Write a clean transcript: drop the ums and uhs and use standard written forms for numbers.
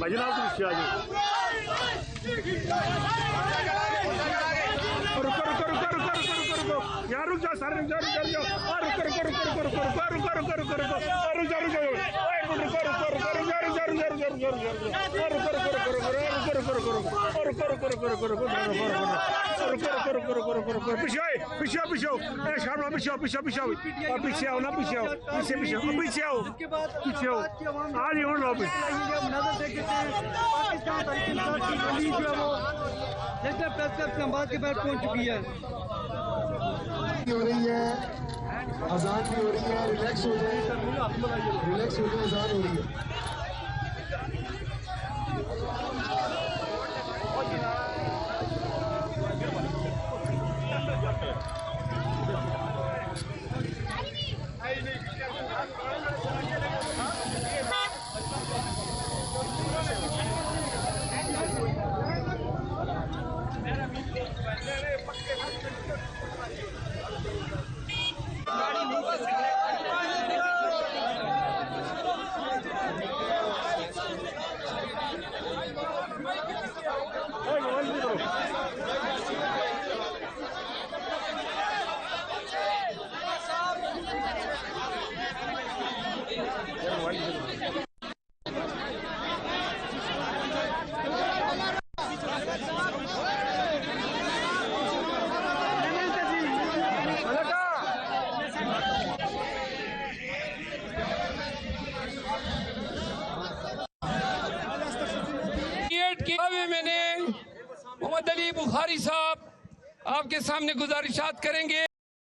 भाई जनाब पीछे आ जाओ। रुको रुको रुको रुको रुको रुको रुको यार रुक जाओ सारे रुक जाओ रुक जाओ रुको रुको रुको रुको रुको रुको रुको रुको रुको रुको रुक जाओ रुक जाओ रुको रुको रुको रुको रुको रुक जाओ रुक जाओ रुक जाओ रुक जाओ पीछे पीछे पीछे शाम पीछे पीछे पीछे पीछे आओ ना पीछे आओ पीछे पीछे पीछे आओ पीछे आओ आज ही लो प्रेस इस्लामाबाद के बाद पहुंच चुकी है। हो रही है अजान भी हो रही है। रिलैक्स हो जाए अजान हो रही है। मैंने मोहम्मद अली बुखारी साहब आपके सामने गुजारिशात करेंगे।